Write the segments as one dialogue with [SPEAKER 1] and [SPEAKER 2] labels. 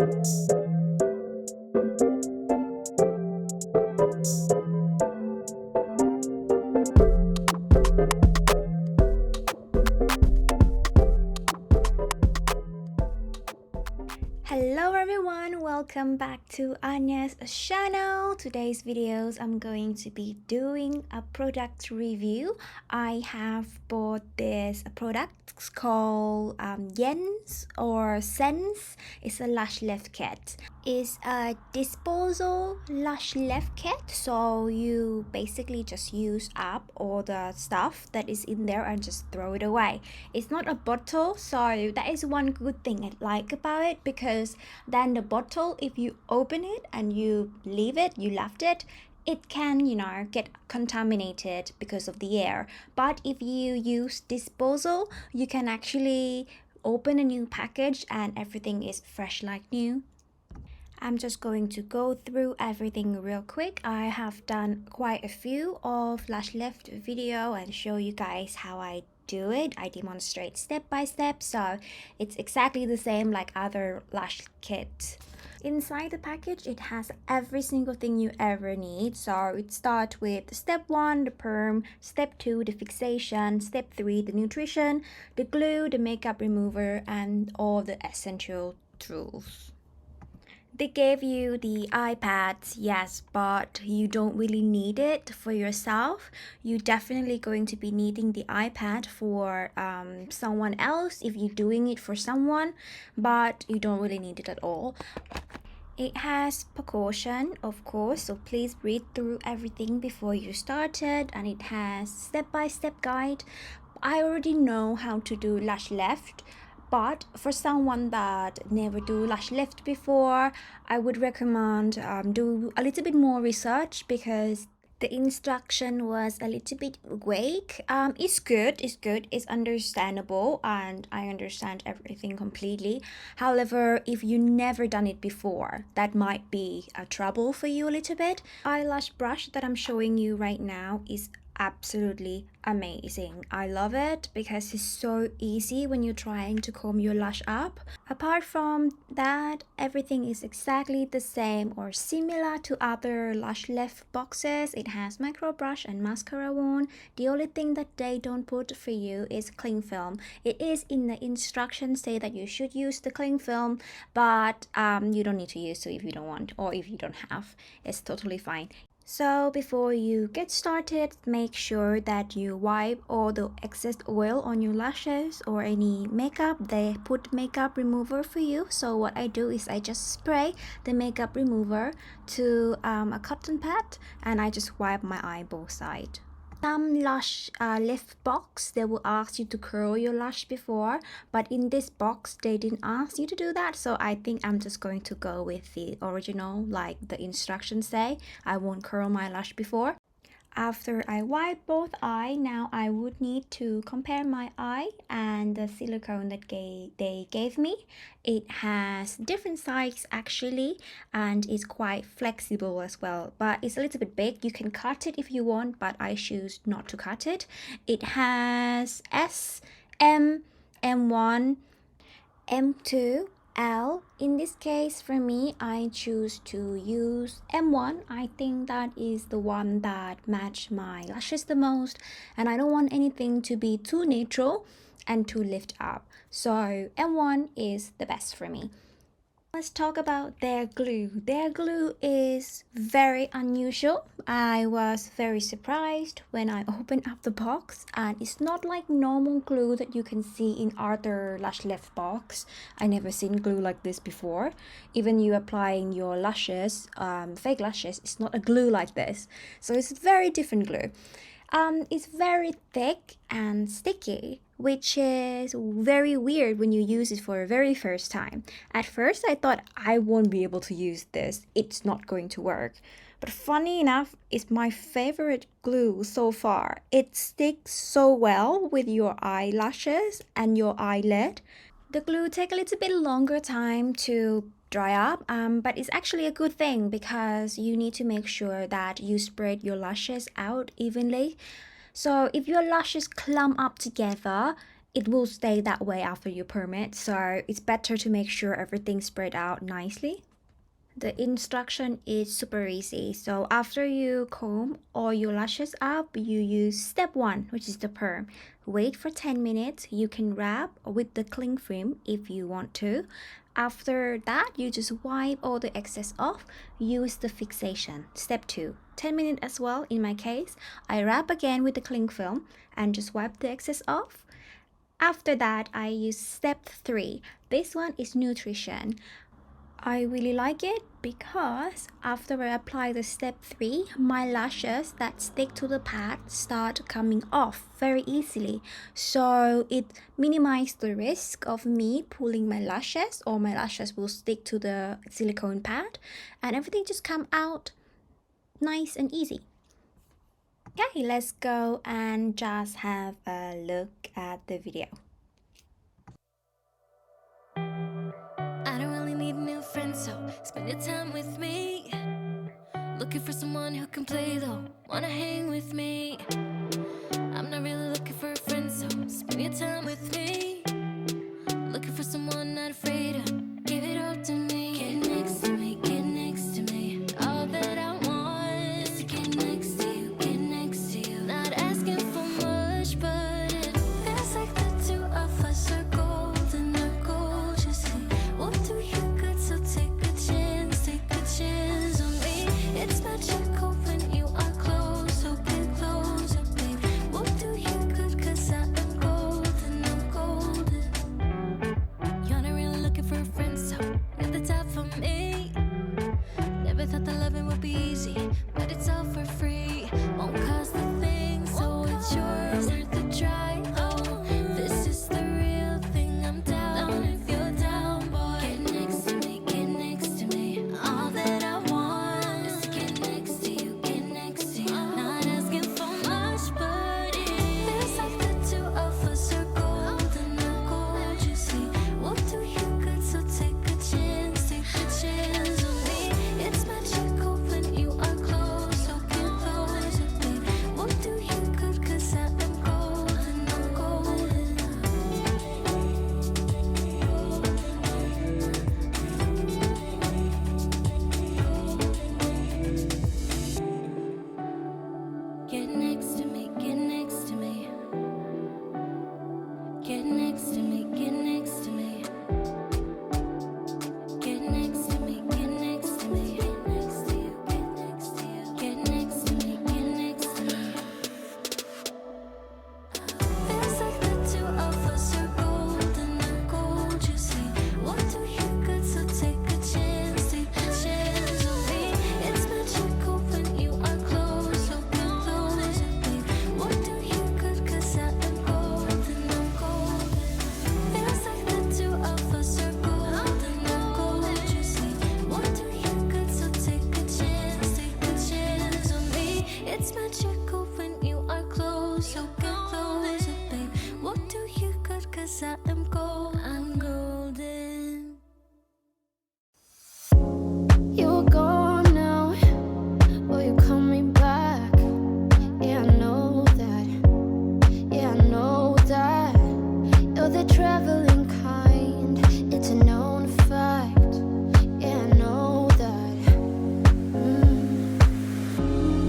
[SPEAKER 1] Hello everyone, welcome back to Anya's channel. Today's videos I'm going to be doing a product review. I have bought this product called Yens or Sense. It's a lash lift kit. It's a disposal lash lift kit, so you basically just use up all the stuff that is in there and just throw it away. It's not a bottle, so that is one good thing I like about it, because then the bottle, if you open it and you leave it, you left it, it can, get contaminated because of the air. But if you use disposal, you can actually open a new package and everything is fresh like new. I'm just going to go through everything real quick. I have done quite a few of lash lift video and show you guys how I do it. I demonstrate step by step, so it's exactly the same like other lash kits. Inside the package, it has every single thing you ever need. So it starts with step 1, the perm, step 2, the fixation, step 3, the nutrition, the glue, the makeup remover, and all the essential tools. They gave you the iPads, yes, but you don't really need it for yourself. You're definitely going to be needing the iPad for someone else if you're doing it for someone, but you don't really need it at all. It has precaution, of course, so please read through everything before you start it, and it has step-by-step guide. I already know how to do lash lift, but for someone that never do lash lift before, I would recommend do a little bit more research, because the instruction was a little bit vague. It's good, it's understandable, and I understand everything completely. However, if you never done it before, that might be a trouble for you a little bit. Eyelash brush that I'm showing you right now is absolutely amazing. I love it because it's so easy when you're trying to comb your lash up. Apart from that, everything is exactly the same or similar to other lash lift boxes. It has micro brush and mascara wand. The only thing that they don't put for you is cling film. It is in the instructions say that you should use the cling film, but you don't need to use it if you don't want, or if you don't have. It's totally fine. So before you get started, make sure that you wipe all the excess oil on your lashes or any makeup. They put makeup remover for you. So what I do is I just spray the makeup remover to a cotton pad, and I just wipe my eye both sides. Some lash lift box, they will ask you to curl your lash before, but in this box they didn't ask you to do that, so I think I'm just going to go with the original, like the instructions say. I won't curl my lash before. After I wipe both eyes, now I would need to compare my eye and the silicone that they gave me. It has different size actually, and it's quite flexible as well, but it's a little bit big. You can cut it if you want, but I choose not to cut it. It has S, M, M1, M2, L. In this case, for me, I choose to use M1. I think that is the one that match my lashes the most, and I don't want anything to be too natural and too lift up. So M1 is the best for me. Let's talk about their glue. Their glue is very unusual. I was very surprised when I opened up the box, and it's not like normal glue that you can see in other lash lift box. I never seen glue like this before. Even you applying your lashes, fake lashes, it's not a glue like this. So it's very different glue. It's very thick and sticky, which is very weird when you use it for the very first time. At first, I thought I won't be able to use this. It's not going to work. But funny enough, it's my favorite glue so far. It sticks so well with your eyelashes and your eyelid. The glue takes a little bit longer time to dry up, but it's actually a good thing because you need to make sure that you spread your lashes out evenly. So if your lashes clump up together, it will stay that way after you perm it, so it's better to make sure everything's spread out nicely. The instruction is super easy. So after you comb all your lashes up, you use step 1, which is the perm. Wait for 10 minutes. You can wrap with the cling film if you want to. After that, you just wipe all the excess off. Use the fixation. Step 2, 10 minutes as well in my case. I wrap again with the cling film and just wipe the excess off. After that, I use step 3. This one is nutrition. I really like it because after I apply the step 3, my lashes that stick to the pad start coming off very easily. So it minimizes the risk of me pulling my lashes, or my lashes will stick to the silicone pad, and everything just come out nice and easy. Okay, let's go and just have a look at the video.
[SPEAKER 2] So spend your time with me. Looking for someone who can play though, wanna hang with me. I'm not really looking for a friend, so spend your time with me. Looking for someone not afraid to give it all to me. Get next to me, get next to me. All that I want is to get next to you, get next to you. Not asking for much, but it feels like the two of us are golden, are gorgeous. What do you got? So take a chance on me. It's magical when you are close, so get closer, babe. What do you got? 'Cause I am golden, I'm golden. You're not really looking for a friend, so at the top for me. Never thought that loving would be easy, but it's all for free. Won't cost a thing, so it's yours, worth the try. Oh, this is the real thing. I'm down if you're down, boy. Get next to me, get next to me. All that I want is to get next to you, get next to you. Not asking for much, but it feels like the two of us are golden, are gorgeous. See, what do you got? So take a chance on me. It's magical when you are close, so get closer, babe. What do you got? 'Cause I am golden, I'm golden. Get next to me, get next to me. Get next to me, get next to me. Get next to me, get next to me. Get next to you, get next to you. Get next to me, get next to me. Feels like the two of us are golden, are gorgeous. See, what do you got? So take a chance on me. It's magical when you are close, so get closer, babe. What do you got? 'Cause I am golden, I'm golden. Feels like the two of us are golden, are gorgeous. See, what do you got? So take a chance on me. It's magical when you are close, so get closer, babe. What do you got? 'Cause I am gold, I'm golden.
[SPEAKER 3] You're gone now, will you call me back? Yeah, I know that. Yeah, I know that. You're the traveling kind, it's a known fact. Yeah, I know that.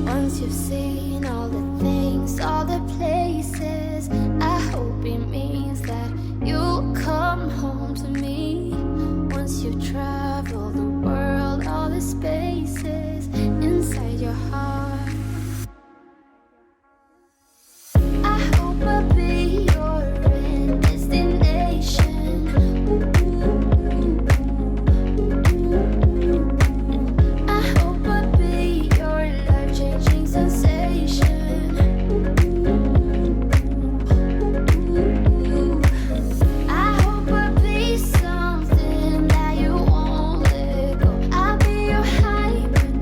[SPEAKER 3] Once you've seen all the things, all the places, I hope it means that you'll come home to me. Once you've traveled the world, all the spaces inside your heart, I hope I'll be your end destination. I hope I'll be your life-changing sensation. I hope I'll be something that you won't let go. I'll be your high when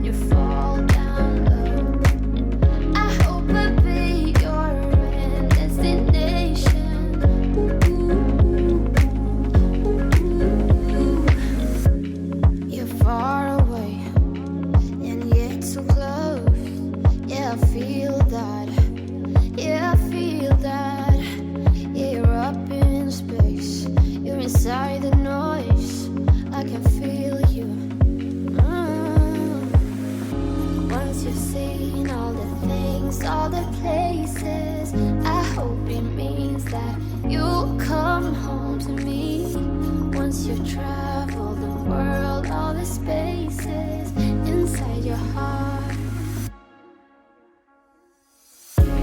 [SPEAKER 3] Once you've traveled the world, all the spaces inside your heart.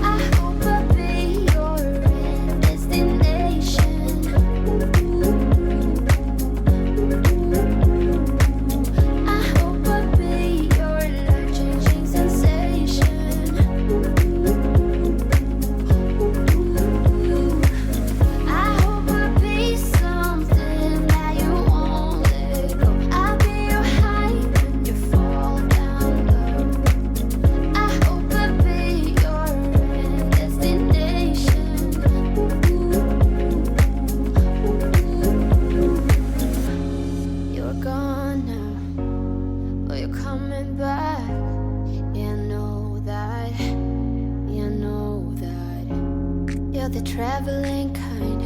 [SPEAKER 3] I hope I'll be your destination. I hope I'll be your life-changing sensation. I hope I'll be something that you won't let go. I'll be your high when you fall down low. I hope I'll be your destination. You're gone now, but you're coming back. Yeah, I know that. Yeah, I know that. You're the traveling kind.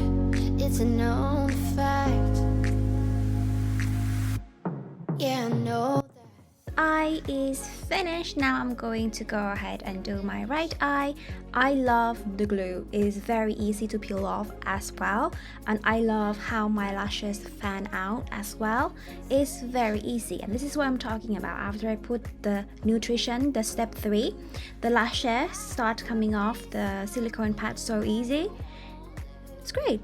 [SPEAKER 3] It's a known fact. Yeah, I know that.
[SPEAKER 1] Eye is finished. Now I'm going to go ahead and do my right eye. I love the glue. It is very easy to peel off as well, and I love how my lashes fan out as well. It's very easy, and this is what I'm talking about. After I put the nutrition, the step 3, the lashes start coming off the silicone pad so easy. It's great.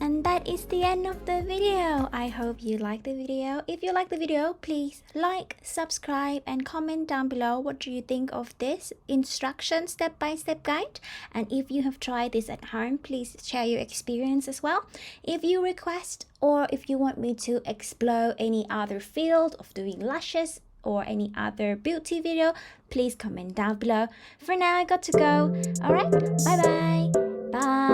[SPEAKER 1] And that is the end of the video. I hope you liked the video. If you like the video, please like, subscribe, and comment down below what do you think of this instruction step-by-step guide. And if you have tried this at home, please share your experience as well. If you request or if you want me to explore any other field of doing lashes or any other beauty video, please comment down below. For now, I got to go. Alright, bye-bye. Bye.